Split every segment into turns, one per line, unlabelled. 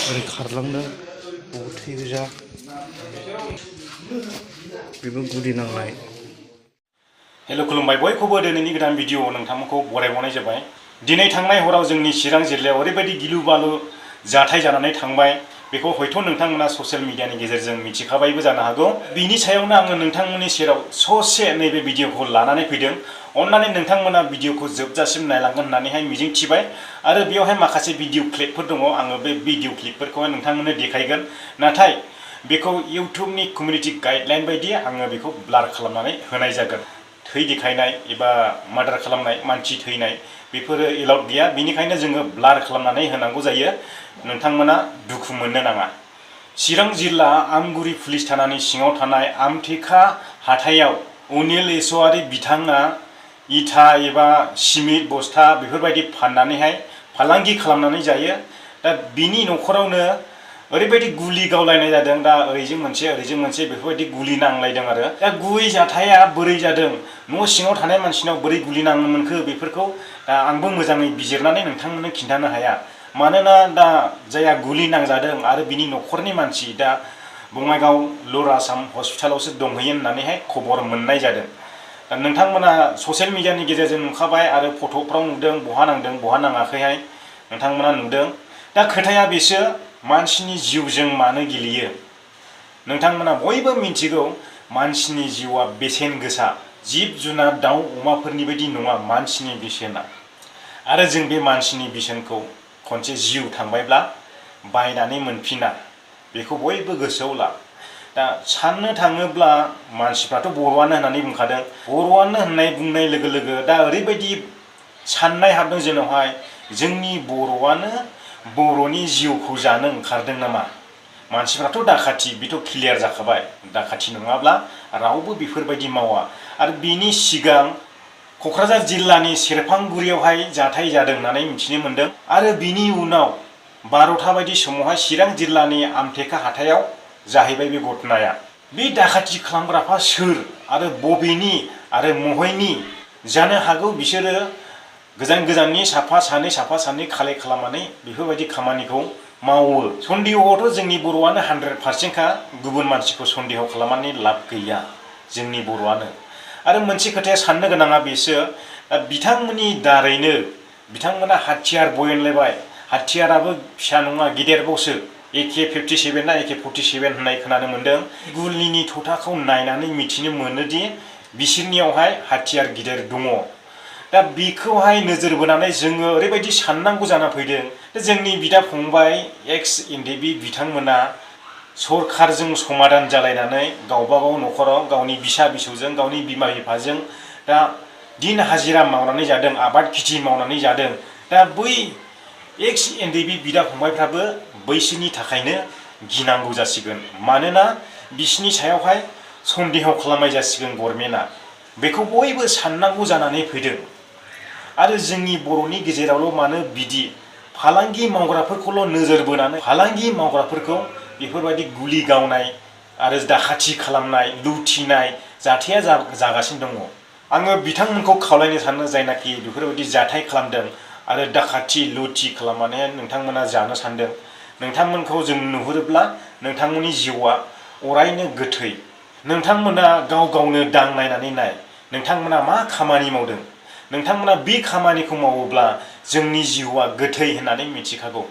ओरै खारलांदों बहुद थै गोजा बेबो गुलि नांनाय।
हेल' खुलुमबाय बयखौबो दिनैनि गोदान भिडिअ नोंथांमोनखौ बरायबावनाय जाबाय। दिनै थांनाय हराव जोंनि चिरां जिल्लायाव ओरैबायदि गिलु बालु जाथाय जानानै थांबाय, बेखौ हयथ' नोंथांमोना ससियेल मिडियानि गेजेरजों मिथिखाबायबो जानो हागौ। बिनि सायावनो आङो नोंथांमोननि सेराव ससे नैबे भिडिअखौ लानानै फैदों। अन्नानै नोंथांमोना भिडिअखौ जोबजासिम नायलांगोन होननानैहाय मिजिंथिबाय। आरो बेयावहाय माखासे भिडिअ क्लिपफोर दङ, आङो बे भिडिअ क्लिपफोरखौहाय नोंथांमोननो देखायगोन। नाथाय बेखौ इउटुबनि कमिउनिटि गाइडलाइन बायदि आङो बेखौ ब्लार खालामनानै होनाय जागोन। थै देखायनाय एबा मार्डार खालामनाय, मानसि थैनाय बेफोरो एलाउड गैया, बेनिखायनो जोङो ब्लार खालामनानै होनांगौ जायो। नोंथांमोना दुखु मोननो नाङा। चिरां जिल्ला आमगुरि पुलिस थानानि सिङाव थानाय आमथेखा हाथायाव अनिल इसवारि बिथाङा इथा एबा सिमेन्ट बस्था बेफोरबायदि फाननानैहाय फालांगि खालामनानै जायो। दा बिनि न'खरावनो ओरैबायदि गुलि गावलायनाय जादों, दा ओरैजों मोनसे बेफोरबायदि गुलि नांलायदों आरो। दा गुबै जाथाया बोरै जादों, न' सिङाव थानाय मानसिनाव बोरै गुलि नांनो मोनखो बेफोरखौ दा आंबो मोजाङै बिजिरनानै नोंथांमोननो खिन्थानो हाया। मानोना दा जायहा गुलि नांजादों आरो बिनि न'खरनि मानसि दा बङाइगाव लुर आसाम हस्पिटालावसो दंहैयो होननानैहाय खबर मोननाय जादों। दा नोंथांमोना ससियेल मिडियानि गेजेरजों नुखाबाय आरो फट'फ्राव नुदों, बहा नांदों बहा नाङाखैहाय नोंथांमोना नुदों। दा खोथाया बेसो, मानसिनि जिउजों मानो गेलेयो। नोंथांमोना बयबो मिन्थिगौ मानसिनि जिउआ बेसेन गोसा। जिब जुनार दाउ अमाफोरनि बायदि नङा मानसिनि बेसेना। आरो जों बे मानसिनि बेसेनखौ खनसे जिउ थांबायब्ला बायनानै मोनफिना, बेखौ बयबो गोसोआव ला। दा साननो थाङोब्ला मानसिफ्राथ' बर'आनो होननानै बुंखादों। बर'आनो बुंनाय लोगो लोगो दा ओरैबायदि साननाय हाबदों जेनावहाय जोंनि बर'आनो बर'नि जिउखौ जानो ओंखारदों नामा। मानसिफ्राथ' दाखाथि, बेथ' क्लियार जाखाबाय। दाखाथि नङाब्ला रावबो बेफोरबायदि मावा। आरो बिनि सिगां क'क्राझार जिल्लानि सेरफांगुरियावहाय जाथाय जादों होननानै मिथिनो मोन्दों। आरो बिनि उनाव 12टा बायदि समावहाय चिरां जिल्लानि आमथेखा हाथायाव जाहैबाय बे घटनाया। बे दाखाथि खालामग्राफ्रा सोर आरो बबेनि आरो महयनि जानो हागौ। बिसोरो गोजान गोजाननि साफा सानै कालेक्ट खालामनानै बेफोरबायदि खामानिखौ मावो। सन्देहआवथ' जोंनि बर'आनो 100%खा, गुबुन मानसिखौ सन्देह खालामनानै लाब गैया, जोंनि बर'आनो। आरो मोनसे खोथाया साननो गोनाङा बेसो, बिथांमोननि दारैनो बिथांमोना हाथियार बयनलायबाय। हाथियाराबो फिसा नङा, गेदेरबावसो। AK-57 ना AK-47 होननाय खोनानो मोन्दों। गुलिनि थथाखौ नायनानै मिथिनो मोनोदि बिसोरनियावहाय हाथियार गिदिर दङ। दा बेखौहाय नोजोर बोनानै जोङो ओरैबायदि साननांगौ जाना फैदों, जोंनि बिदा फंबाय एक्स एनडिएफबि बिथांमोना सरखारजों समाधान जालायनानै गावबागाव न'खराव गावनि बिसा बिसौजों, गावनि बिमा बिफाजों दा दिन हाजिरा मावनानै जादों, आबाद खेथि मावनानै जादों। दा बै एक्स एनडिएफबि बिदा फंबायफ्राबो बैसोरनि थाखायनो गिनांगौ जासिगोन। मानोना बिसिनि सायावहाय सन्देह खालामनाय जासिगोन गभर्नमेन्टआ। बेखौ बयबो साननांगौ जानानै फैदों। आरो जोंनि बर'नि गेजेरावल' मानो बिदि फालांगि मावग्राफोरखौल' नोजोर बोनानै फालांगि मावग्राफोरखौ बेफोरबायदि गुलि गावनाय आरो दाखाथि खालामनाय, लुथिनाय जाथाया जागासिनो दङ। आङो बिथांमोनखौ खावलायनो सानो, जायनाखि बेफोरबायदि जाथाय खालामदों आरो दाखाथि लुथि खालामनानै नोंथांमोना जानो सानदों, नोंथांमोनखौ जों नुहुरोब्ला नोंथांमोननि जिउआ अरायनो गोथै। नोंथांमोना गाव गावनो दांनायनानै नाय, नोंथांमोना मा खामानि मावदों। नोंथांमोना बे खामानिखौ मावोब्ला जोंनि जिउआ गोथै होननानै मिथिखागौ।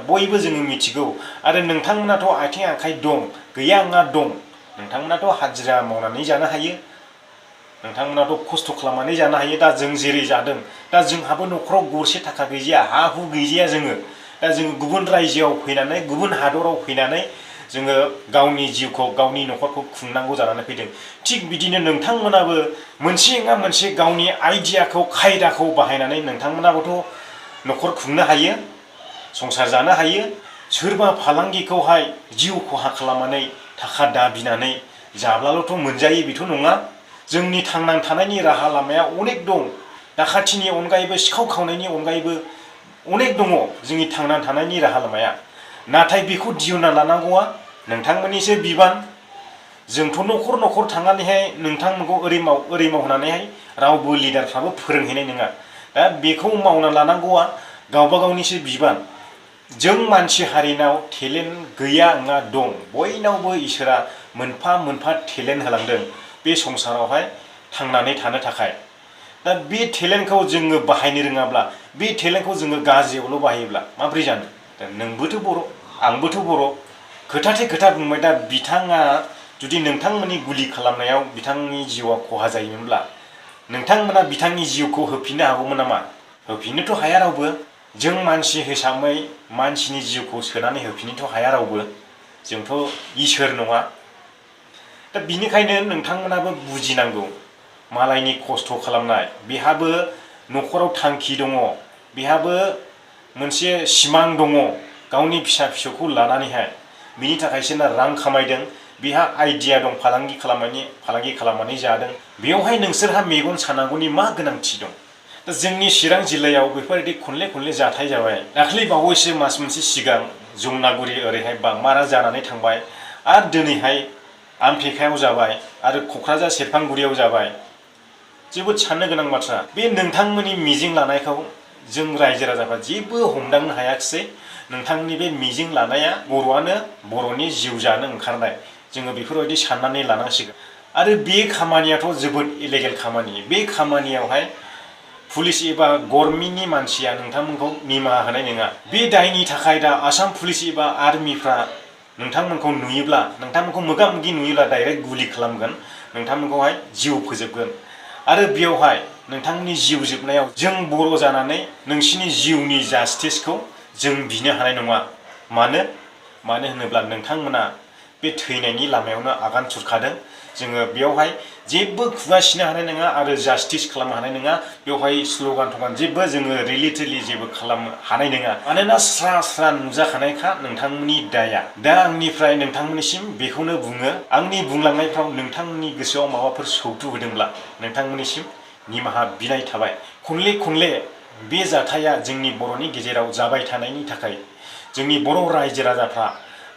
बयबो जोङो मिथिगौ। आरो नोंथांमोनाथ' आथिं आखाइ दं, गैया नङा दं। नोंथांमोनाथ' हाजिरा मावनानै जानो हायो, नोंथांमोनाथ' खस्थ' खालामनानै जानो हायो। दा जों जेरै जादों, दा जोंहाबो न'खराव गरसे थाखा गैजाया, हा हु गैजाया जोङो। दा जोङो गुबुन रायजोआव फैनानै, गुबुन हादराव फैनानै जोङो गावनि जिउखौ, गावनि न'खरखौ खुंनांगौ जानानै फैदों। थिग बिदिनो नोंथांमोनाबो मोनसे नङा मोनसे गावनि आइडियाखौ, खायदाखौ बाहायनानै नोंथांमोनाबोथ' न'खर खुंनो हायो, संसार जानो हायो। सोरबा फालांगिखौहाय जिउ खहा खालामनानै थाखा दाबिनानै जाब्लाल'थ' मोनजायो बेथ' नङा। जोंनि थांनानै थानायनि राहा लामाया अनेक दं। दाखाथिनि अनगायैबो, सिखाव खावनायनि अनगायैबो अनेक दङ जोंनि थांनानै थानायनि राहा लामाया। नाथाय बेखौ दिहुनना लानांगौआ नोंथांमोननिसो बिबान। जोंथ' न'खर न'खर थांनानैहाय नोंथांमोनखौ ओरै माव ओरै माव होननानैहाय रावबो लिडारफ्राबो फोरोंहैनाय नङा। दा बेखौ मावना लानांगौआ गावबा गावनिसो बिबान। जों मानसि हारिनाव टेलेन्ट गैया नङा दं बयनावबो इसोरा मोनफा मोनफा टेलेन्ट होलांदों बे संसारावहाय थांनानै थानो थाखाय दा बे टेलेन्टखौ जोङो बाहायनो रोङाब्ला बे टेलेन्टखौ जोङो गाज्रियावल' बाहायोब्ला माब्रै जानो दा नोंबोथ' बर' आंबोथ' बर' खोथाथे खोथा बुंबाय दा बिथाङा जुदि नोंथांमोननि गुलि खालामनायाव बिथांनि जिउआ खहा जायोमोनब्ला नोंथांमोना बिथांनि जिउखौ होफिननो हागौमोन नामा होफिननोथ' हाया रावबो जों मानसि हिसाबै मानसिनि जिउखौ सोनानै होफिननोथ' हाया रावबो जोंथ' इसोर नङा दा बिनिखायनो नोंथांमोनाबो बुजिनांगौ मालायनि खस्थ' खालामनाय बेहाबो न'खराव थांखि दङ बेहाबो मोनसे सिमां दङ गावनि फिसा फिसौखौ लानानैहाय बिनि थाखायसो रां खामायदों बेहा आइडिया दं फालांगि खालामनानै जादों बेवहाय नोंसोरहा मेगन सानांगौनि मा गोनांथि दं दा जोंनि चिरां जिल्लायाव बेफोरबायदि खनले जाथाय जाबाय दाख्लै बावैसो मास मोनसे सिगां जमुनागुरि ओरैहाय बांमारा जानानै थांबाय आरो दिनैहाय आमथेखायाव जाबाय आरो क'क्राझार सेरफांगुरियाव जाबाय जोबोद साननो गोनां बाथ्रा बे नोंथांमोननि मिजिं लानायखौ जों रायजो राजाफ्रा जेबो हमदांनो हायाखिसै नोंथांनि बे मिजिं लानाया बर'आनो बर'नि जिउ जानो ओंखारनाय जोङो बेफोरबायदि साननानै लानांसिगोन आरो बे खामानियाथ' जोबोद इलिगेल खामानि बे खामानियावहाय पुलिस एबा गभर्नमेन्टनि मानसिया नोंथांमोनखौ निमाहा होनाय नङा बे दायनि थाखाय दा आसाम पुलिस एबा आर्मिफ्रा नोंथांमोनखौ नुयोब्ला नोंथांमोनखौ मोगा मोगि नुयोब्ला डाइरेक्ट गुलि खालामगोन नोंथांमोनखौहाय जिउ फोजोबगोन आरो बेवहाय नोंथांमोननि जिउ जोबनायाव जों बर' जानानै नोंसिनि जिउनि जास्टिसखौ जों बिनो हानाय नङा मानो होनोब्ला नोंथांमोना बे थैनायनि लामायावनो आगान सुरखादों जोङो बेवहाय जेबो खुगा सिनो हानाय नङा आरो जास्टिस खालामनो हानाय नङा बेवहाय स्ल'गान थगान जेबो जोङो रिलेटेडलि जेबो खालामनो हानाय नङा मानोना स्रा नुजाखानायखा नोंथांमोननि दाया दा आंनिफ्राय नोंथांमोननिसिम बेखौनो बुङो आंनि बुंलांनायफ्राव नोंथांमोननि गोसोआव माबाफोर सौतु होदोंब्ला नोंथांमोननिसिम निमाहा बिनाय थाबाय खनले बे जाथाया जोंनि बर'नि गेजेराव जाबाय थानायनि थाखाय जोंनि बर' रायजो राजाफ्रा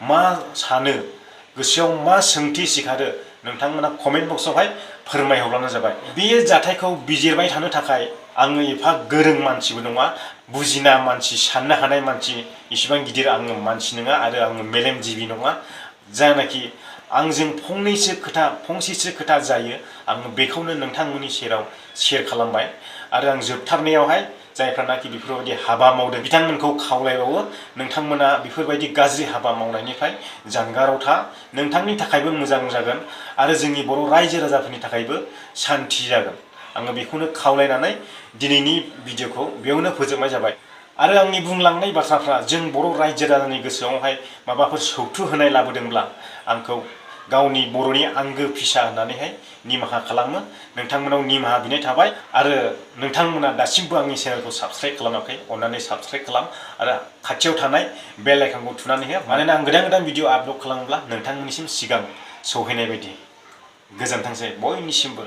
मा सानो गोसोआव मा सोंथि सिखारो नोंथांमोना कमेन्ट बक्सआवहाय फोरमायहरब्लानो जाबाय बे जाथायखौ बिजिरबाय थानो थाखाय आङो एफा गोरों मानसिबो नङा बुजिना मानसि साननो हानाय मानसि इसिबां गिदिर आङो मानसि नङा आरो आङो मेलेमजिबि नङा जायनाखि आंजों फंसेसो खोथा जायो आङो बेखौनो नोंथांमोननि सेराव शेयार खालामबाय आरो आं जोबथारनायावहाय जायफ्रानाखि बेफोरबायदि हाबा मावदों बिथांमोनखौ खावलायबावो नोंथांमोना बेफोरबायदि गाज्रि हाबा मावनायनिफ्राय जानगाराव था नोंथांनि थाखायबो मोजां जागोन आरो जोंनि बर' रायजो राजाफोरनि थाखायबो सान्थि जागोन आङो बेखौनो खावलायनानै दिनैनि भिडिअखौ बेयावनो फोजोबनाय जाबाय आरो आंनि बुंलांनाय बाथ्राफ्रा जों बर' रायजो राजानि गोसोआवहाय माबाफोर सौतु होनाय लाबोदोंब्ला आंखौ गावनि बर'नि आंगो फिसा होननानैहाय निमाहा खालामो नोंथांमोनाव निमाहा बिनाय थाबाय आरो नोंथांमोना दासिमबो आंनि चेनेलखौ साबस्क्राइब खालामाखै अन्नानै साबस्क्राइब खालाम आरो खाथियाव थानाय बेल आइकनखौ थुनानै हो मानोना आं गोदान भिडिअ आपल'ड खालामोब्ला नोंथांमोननिसिम सिगां सौहैनाय बायदि गोजोनथोंसै बयनिसिमबो